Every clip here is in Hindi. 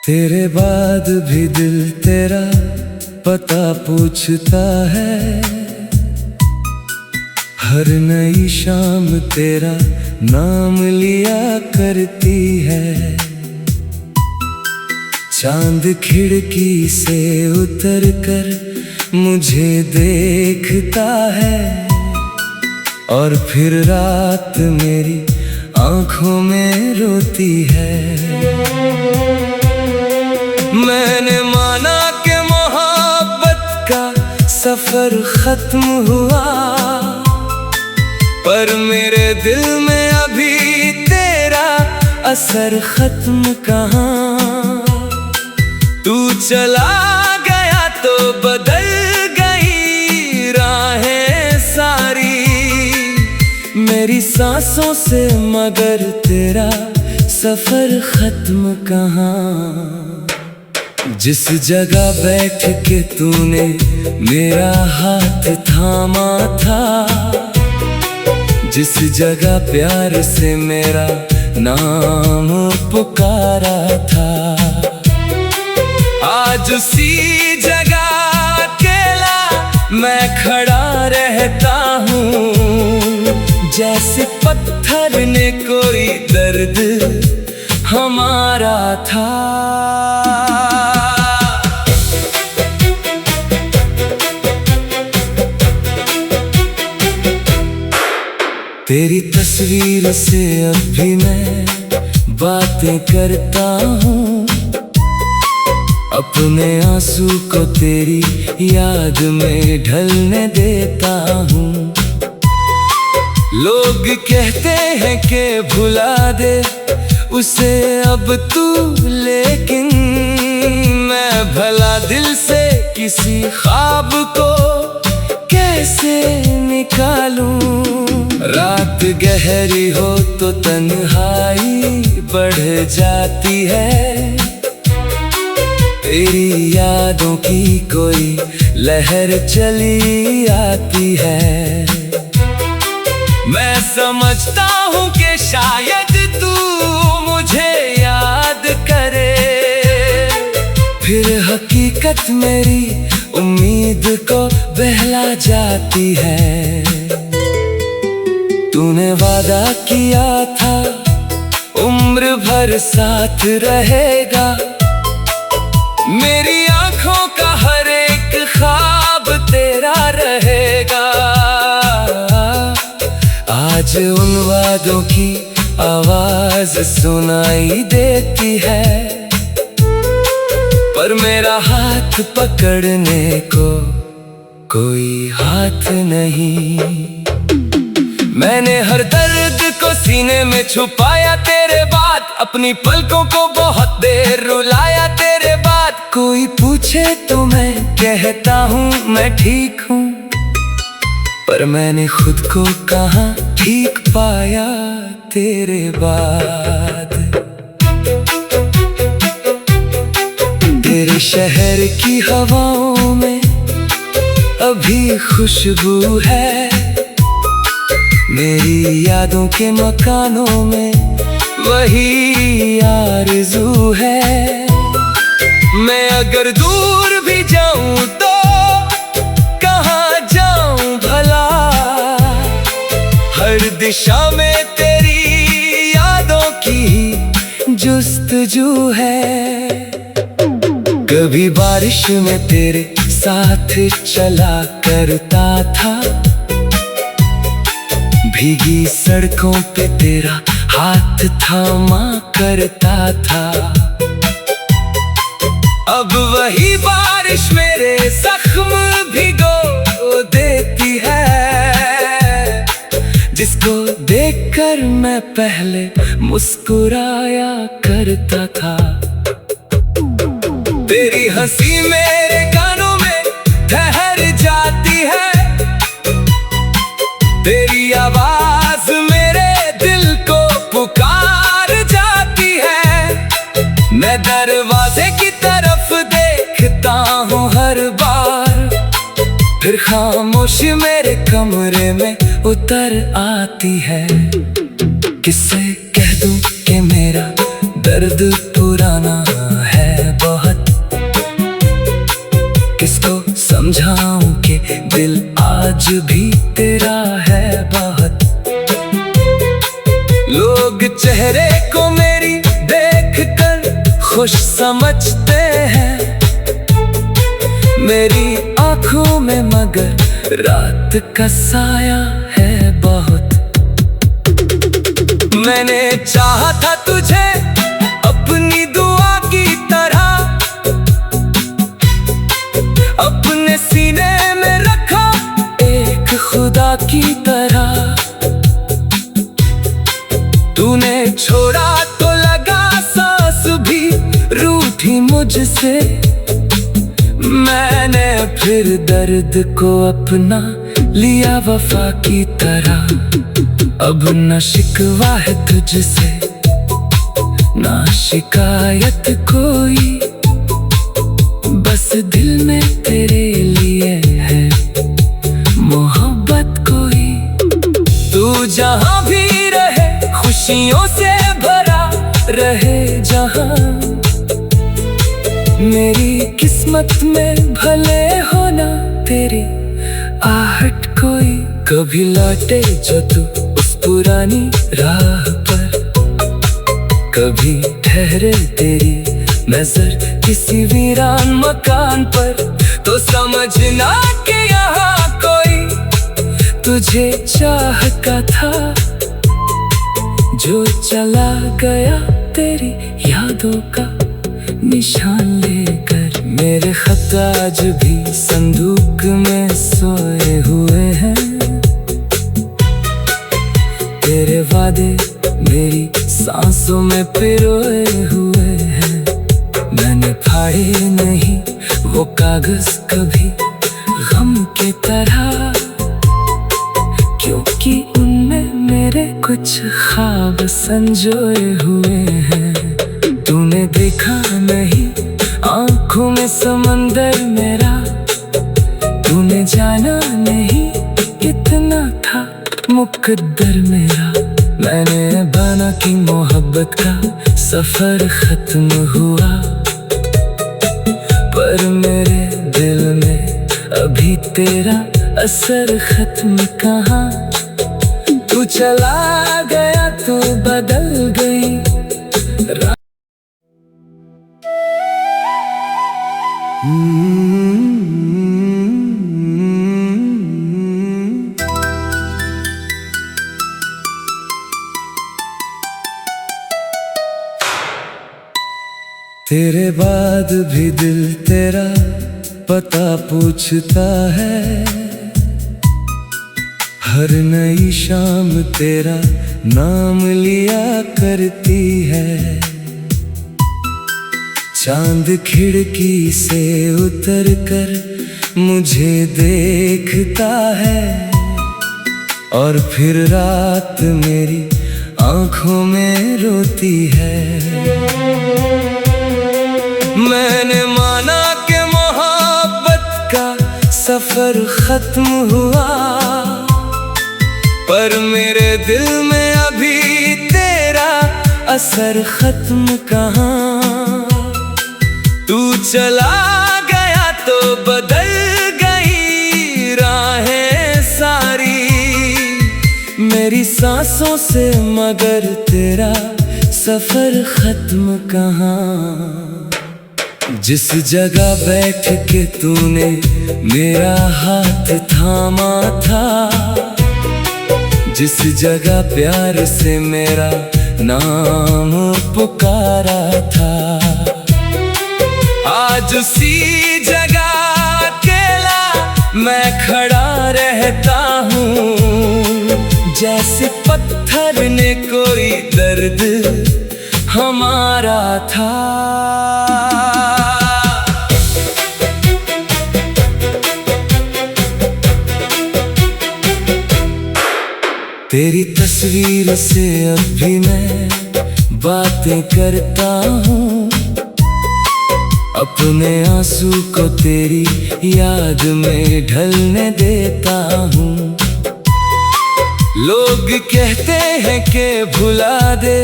तेरे बाद भी दिल तेरा पता पूछता है, हर नई शाम तेरा नाम लिया करती है। चांद खिड़की से उतर कर मुझे देखता है, और फिर रात मेरी आंखों में रोती है। मैंने माना कि मोहब्बत का सफर खत्म हुआ, पर मेरे दिल में अभी तेरा असर खत्म कहाँ। तू चला गया तो बदल गई राहें सारी मेरी सांसों से, मगर तेरा सफर खत्म कहाँ। जिस जगह बैठ के तूने मेरा हाथ थामा था, जिस जगह प्यार से मेरा नाम पुकारा था, आज उसी जगह अकेला मैं खड़ा रहता हूँ। जैसे पत्थर ने कोई दर्द हमारा था। तेरी तस्वीर से अब भी मैं बातें करता हूँ, अपने आंसू को तेरी याद में ढलने देता हूँ। लोग कहते हैं कि भुला दे उसे अब तू, लेकिन मैं भला दिल से किसी ख्वाब को कैसे निकालूं। रात गहरी हो तो तन्हाई बढ़ जाती है, तेरी यादों की कोई लहर चली आती है। मैं समझता हूँ कि शायद तू मुझे याद करे, फिर हकीकत मेरी उम्मीद को बहला जाती है। तूने वादा किया था उम्र भर साथ रहेगा, मेरी आंखों का हर एक ख्वाब तेरा रहेगा। आज उन वादों की आवाज सुनाई देती है, पर मेरा हाथ पकड़ने को कोई हाथ नहीं। मैंने हर दर्द को सीने में छुपाया तेरे बाद, अपनी पलकों को बहुत देर रुलाया तेरे बाद। कोई पूछे तो मैं कहता हूँ मैं ठीक हूँ, पर मैंने खुद को कहाँ ठीक पाया तेरे बाद। तेरे शहर की हवाओं में अभी खुशबू है, मेरी यादों के मकानों में वही आरज़ू है। मैं अगर दूर भी जाऊं तो कहाँ जाऊं भला, हर दिशा में तेरी यादों की जुस्तजू है। कभी बारिश में तेरे साथ चला करता था, भीगी सड़कों पे तेरा हाथ थामा करता था। अब वही बारिश मेरे जख्म भिगो देती है, जिसको देखकर मैं पहले मुस्कुराया करता था। तेरी हंसी मेरे कानों में ठहर जाती है, तेरी आवाज मेरे दिल को पुकार जाती है। मैं दरवाजे की तरफ देखता फिर खामोशी मेरे कमरे में उतर आती है। किससे कह दूं कि मेरा दर्द पुराना है बहुत, किसको समझाऊं कि दिल आज भी तेरा है बहुत। लोग चेहरे को मेरी देखकर खुश समझते हैं, मेरी आंखों में मगर रात का साया है बहुत। मैंने चाहा था तुझे अपनी दुआ की तरह, अपने सीने में रखा एक खुदा की तरह। तूने छोड़ा तो लगा सांस भी रूठी मुझसे, मैंने फिर दर्द को अपना लिया वफा की तरह। अब न शिकवा है तुझसे ना शिकायत कोई, बस दिल में तेरे लिए है मोहब्बत कोई। तू जहां भी रहे खुशियों से भरा रहे जहां, मेरी किस्मत में भले होना तेरी आहट कोई। कभी लौटे जो तू उस पुरानी राह पर, कभी ठहरे तेरी नजर किसी वीरान मकान पर, तो समझना कि यहाँ कोई तुझे चाहता था, जो चला गया तेरी यादों का निशान लेकर। मेरे खत आज भी संदूक में सोए हुए हैं, तेरे वादे मेरी सांसों में पिरोए हुए हैं। मैंने फाड़े नहीं वो कागज कभी गम के तरह, क्योंकि उनमें मेरे कुछ ख्वाब संजोए हुए हैं। तूने देखा नहीं आंखों में समंदर मेरा, तूने जाना नहीं कितना था मुकद्दर मेरा। मैंने बना कि मोहब्बत का सफर खत्म हुआ, पर मेरे दिल में अभी तेरा असर खत्म कहाँ। तू चला गया तो बदल गई तेरे बाद भी दिल तेरा पता पूछता है, हर नई शाम तेरा नाम लिया करती है। चांद खिड़की से उतर कर मुझे देखता है, और फिर रात मेरी आंखों में रोती है। मैंने माना कि मोहब्बत का सफर खत्म हुआ, पर मेरे दिल में अभी तेरा असर खत्म कहाँ। तू चला गया तो बदल गई राहें सारी मेरी सांसों से, मगर तेरा सफर खत्म कहाँ। जिस जगह बैठ के तूने मेरा हाथ थामा था, जिस जगह प्यार से मेरा नाम पुकारा था, आज उसी जगह अकेला मैं खड़ा रहता हूँ। जैसे पत्थर ने कोई दर्द हमारा था। तेरी तस्वीर से अब भी मैं बातें करता हूँ, अपने अपने आंसू को तेरी याद में ढलने देता हूँ। लोग कहते हैं कि भुला दे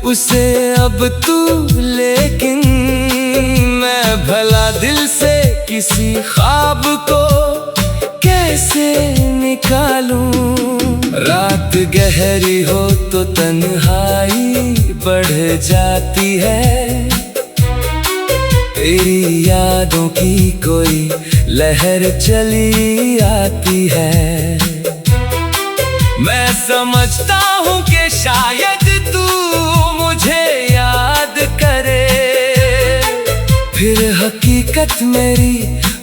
उसे अब तू, लेकिन मैं भला दिल से किसी ख्वाब को कैसे निकालूं। रात गहरी हो तो तन्हाई बढ़ जाती है, तेरी यादों की कोई लहर चली आती है। मैं समझता हूँ कि शायद तू मुझे याद करे, फिर हकीकत मेरी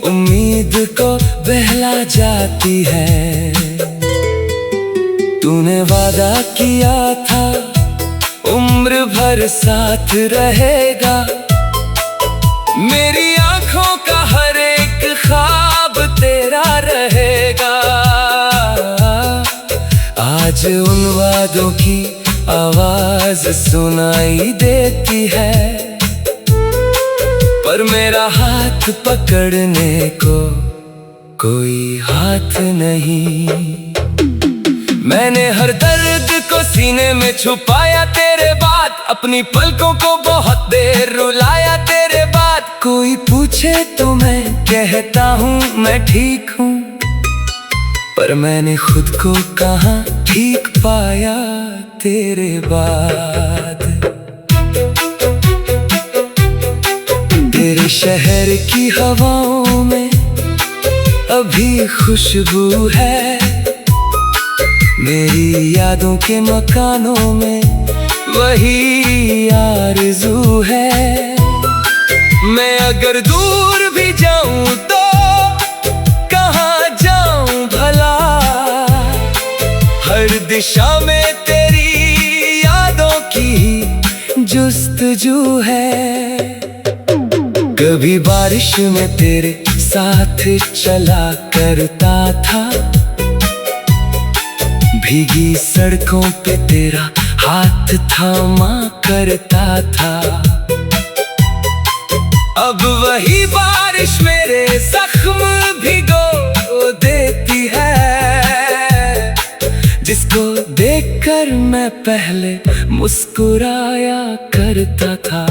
उम्मीद को बहला जाती है। तूने वादा किया था उम्र भर साथ रहेगा, मेरी आंखों का हर एक ख्वाब तेरा रहेगा। आज उन वादों की आवाज सुनाई देती है, पर मेरा हाथ पकड़ने को कोई हाथ नहीं। मैंने हर दर्द को सीने में छुपाया तेरे बाद, अपनी पलकों को बहुत देर रुलाया तेरे बाद। कोई पूछे तो मैं कहता हूँ मैं ठीक हूँ, पर मैंने खुद को कहाँ ठीक पाया तेरे बाद। तेरे शहर की हवाओं में अभी खुशबू है, मेरी यादों के मकानों में वही आरज़ू है। मैं अगर दूर भी जाऊं तो कहाँ जाऊं भला, हर दिशा में तेरी यादों की जुस्तजू है। कभी बारिश में तेरे साथ चला करता था, भीगी सड़कों पे तेरा हाथ थामा करता था। अब वही बारिश मेरे जख्म भिगो देती है, जिसको देखकर मैं पहले मुस्कुराया करता था।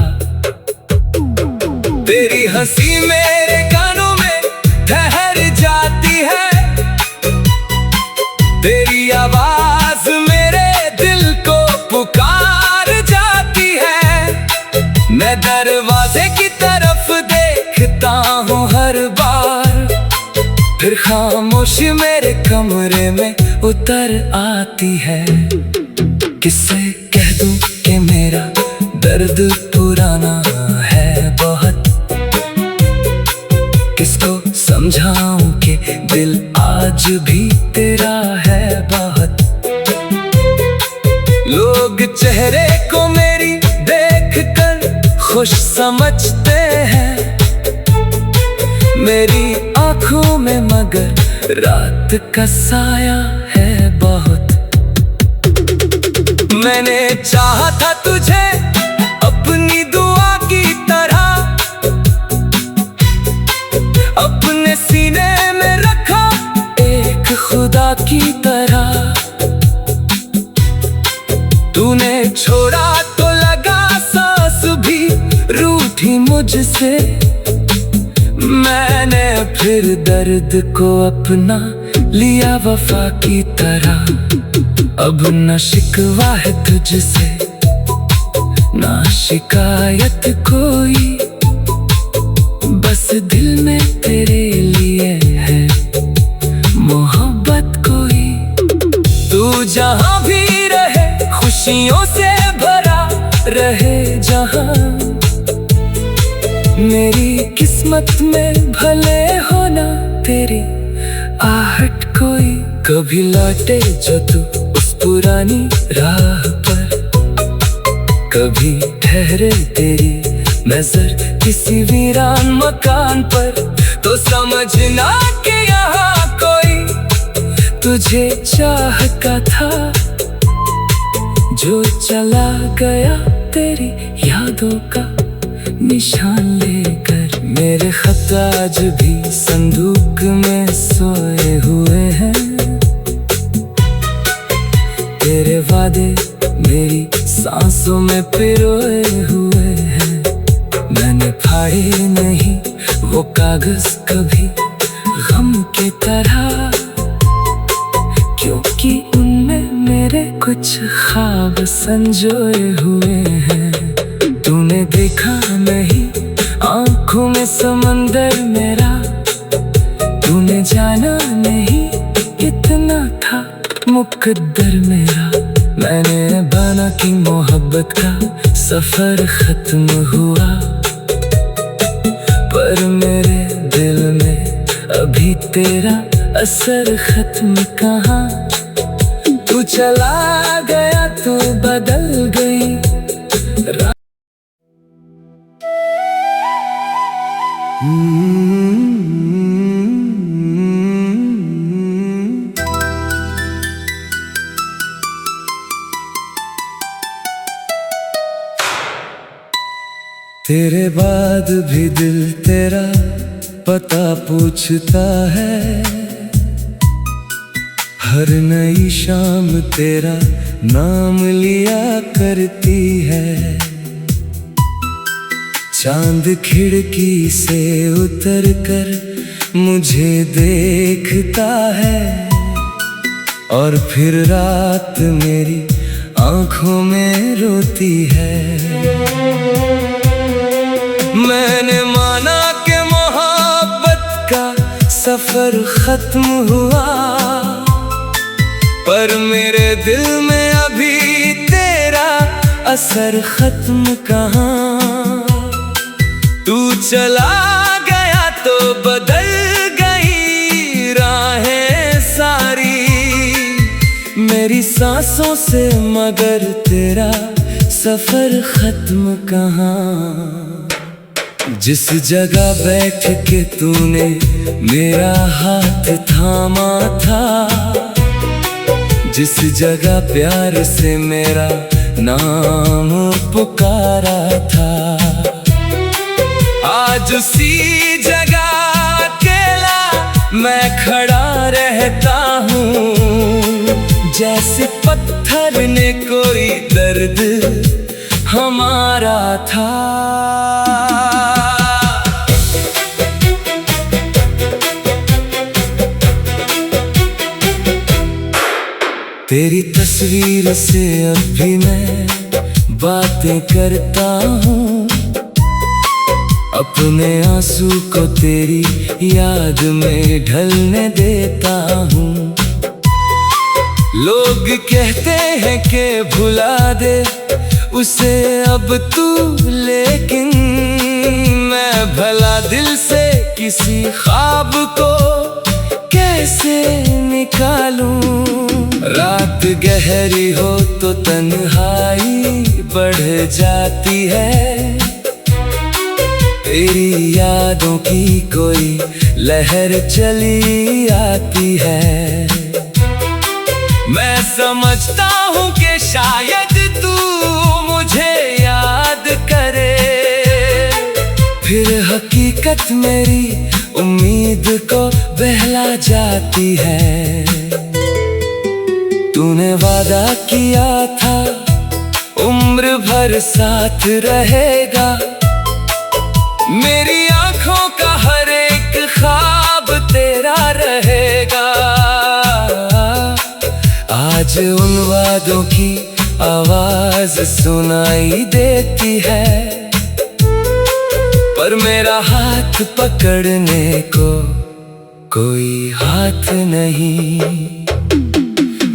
तेरी हंसी मेरे कानों में ठहर जाती है, तेरी आवाज मेरे दिल को पुकार जाती है। मैं दरवाजे की तरफ देखता हूँ हर बार, फिर खामोशी मेरे कमरे में उतर आती है। किससे कह दूँ कि मेरा दर्द पुराना है बहुत, किसको समझाऊं कि दिल आज भी तेरा है बहुत। लोग चेहरे को मेरी देखकर खुश समझते हैं, मेरी आंखों में मगर रात का साया है बहुत। मैंने चाहा था तुझे अपनी दुआ की तरह, अपने सीने में रखा एक खुदा की तरह। तूने छोड़ा तो लगा सांस भी रूठी मुझसे, मैंने फिर दर्द को अपना लिया वफा की तरह। अब न शिकवा है तुझसे ना शिकायत कोई, बस दिल में तेरे लिए है मोहब्बत कोई। तू जहाँ भी रहे खुशियों से भरा रहे जहाँ, मेरी किस्मत में भले होना तेरी आहट कोई। कभी लौटे जो तू उस पुरानी राह पर, कभी ठहरे तेरी नजर किसी वीरान मकान पर, तो समझना कि यहाँ कोई तुझे चाहता था, जो चला गया तेरी यादों का निशान लेकर। मेरे खत आज भी संदूक में सोए हुए हैं। तेरे वादे मेरी सांसों में पिरोए हुए हैं। मैंने फाड़े नहीं वो कागज कभी गम की तरह, क्योंकि उनमें मेरे कुछ ख्वाब संजोए हुए हैं। तूने देखा नहीं आंखों में समंदर मेरा, तूने जाना नहीं कितना था मुकद्दर मेरा। मैंने बना कि मोहब्बत का सफर खत्म हुआ, पर मेरे दिल में अभी तेरा असर खत्म कहाँ। तू चला गया तो बदल गई तेरे बाद भी दिल तेरा पता पूछता है। हर नई शाम तेरा नाम लिया करती है। चांद खिड़की से उतर कर मुझे देखता है, और फिर रात मेरी आंखों में रोती है। मैंने माना कि मोहब्बत का सफर खत्म हुआ, पर मेरे दिल में अभी तेरा असर खत्म कहाँ। तू चला गया तो बदल गई राहें सारी मेरी सांसों से, मगर तेरा सफर खत्म कहाँ। जिस जगह बैठ के तूने मेरा हाथ थामा था, जिस जगह प्यार से मेरा नाम पुकारा था, आज उसी जगह अकेला मैं खड़ा रहता हूँ। जैसे पत्थर ने कोई दर्द हमारा था। तेरी तस्वीर से अब भी मैं बातें करता हूँ, अपने आंसू को तेरी याद में ढलने देता हूँ। लोग कहते हैं कि भुला दे उसे अब तू, लेकिन मैं भला दिल से किसी ख्वाब को कैसे निकालूं। रात गहरी हो तो तन्हाई बढ़ जाती है। तेरी यादों की कोई लहर चली आती है। मैं समझता हूँ कि शायद तू मुझे याद करे, फिर हकीकत मेरी उम्मीद को बहला जाती है। तूने वादा किया था उम्र भर साथ रहेगा, मेरी आंखों का हर एक ख्वाब तेरा रहेगा। आज उन वादों की आवाज सुनाई देती है, पर मेरा हाथ पकड़ने को कोई हाथ नहीं।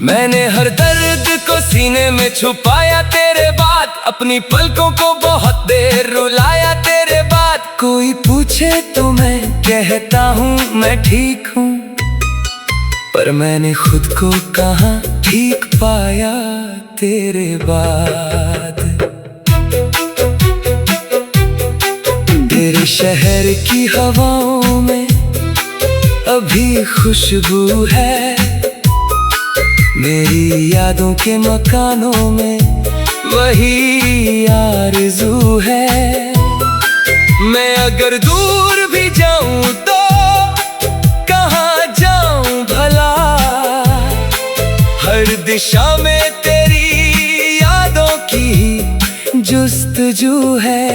मैंने हर दर्द को सीने में छुपाया तेरे बाद, अपनी पलकों को बहुत देर रुलाया तेरे बाद। कोई पूछे तो मैं कहता हूँ मैं ठीक हूँ, पर मैंने खुद को कहाँ ठीक पाया तेरे बाद। तेरे शहर की हवाओं में अभी खुशबू है, मेरी यादों के मकानों में वही आरज़ू है। मैं अगर दूर भी जाऊं तो कहाँ जाऊं भला, हर दिशा में तेरी यादों की जुस्तजू है।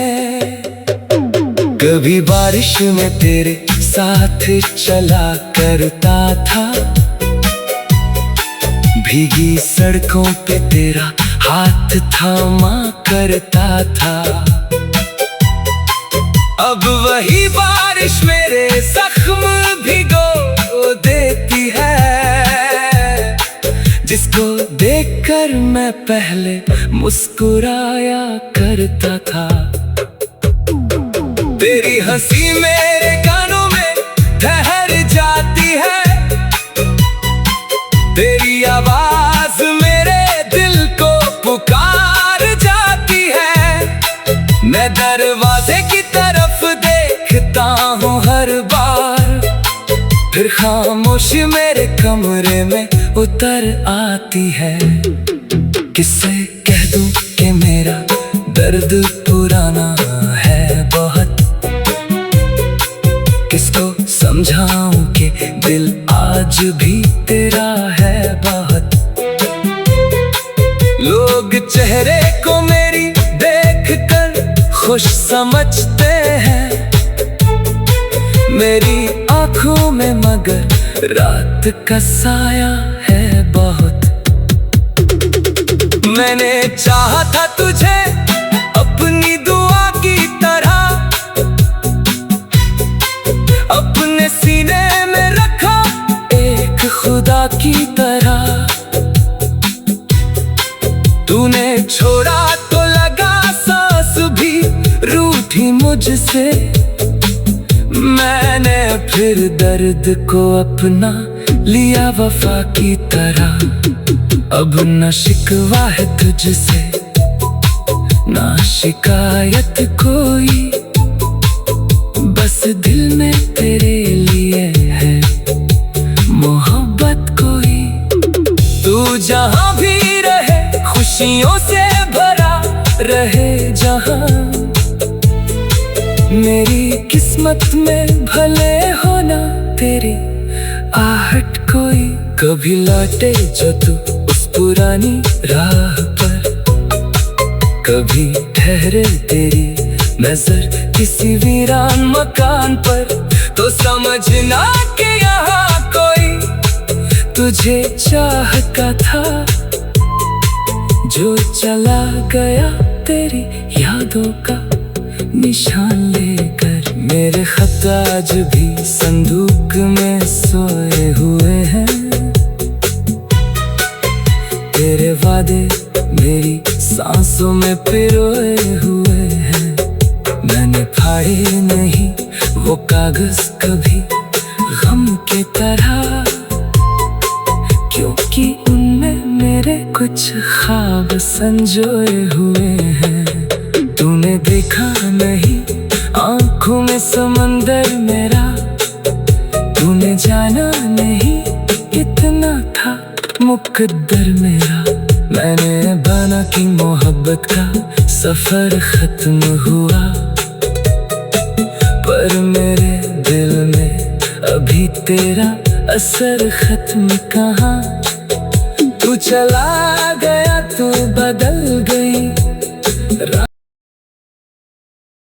कभी बारिश में तेरे साथ चला करता था, भीगी सड़कों पे तेरा हाथ थामा करता था। अब वही बारिश मेरे जख्म भिगो देती है, जिसको देखकर मैं पहले मुस्कुराया करता था। तेरी हंसी मेरे कानों में ठहर जाती है, तेरी आवाज मेरे दिल को पुकार जाती है। मैं दरवाजे की तरफ देखता हूँ हर बार, फिर खामोशी मेरे कमरे में उतर आती है। किससे कह दूं कि मेरा दर्द पुराना है बहुत, किसको समझाऊं कि दिल आज भी तेरा है बहुत। लोग चेहरे को मेरी देखकर खुश समझते हैं, मेरी आंखों में मगर रात का साया है बहुत। मैंने चाहा था तुझे अपनी दुआ की तरह, अपने सीने में रखा एक खुदा की तरह। तूने छोड़ा तो लगा सांस भी रूठी मुझसे, मैंने फिर दर्द को अपना लिया वफा की तरह। अब न शिकवा है तुझसे ना शिकायत कोई, बस दिल में तेरे लिए है मोहब्बत कोई। तू जहां भी रहे खुशियों से भरा रहे जहां, मेरी किस्मत में भले होना तेरी आहट कोई। कभी लौटे जो तू उस पुरानी राह पर, कभी ठहरे तेरी नजर किसी वीरान मकान पर, तो समझना कि यहाँ कोई तुझे चाहता था, जो चला गया तेरी यादों का निशान लेकर। मेरे खत आज भी संदूक में सोए हुए हैं, तेरे वादे मेरी सांसों में पिरोए हुए हैं। मैंने फाड़े नहीं वो कागज कभी गम की तरह, क्योंकि उनमें मेरे कुछ ख्वाब संजोए हुए हैं। तूने देखा नहीं आंखों में समंदर मेरा, तूने जाना नहीं कितना था मुकद्दर मेरा। मैंने बना कि मोहब्बत का सफर खत्म हुआ, पर मेरे दिल में अभी तेरा असर खत्म कहाँ। तू चला गया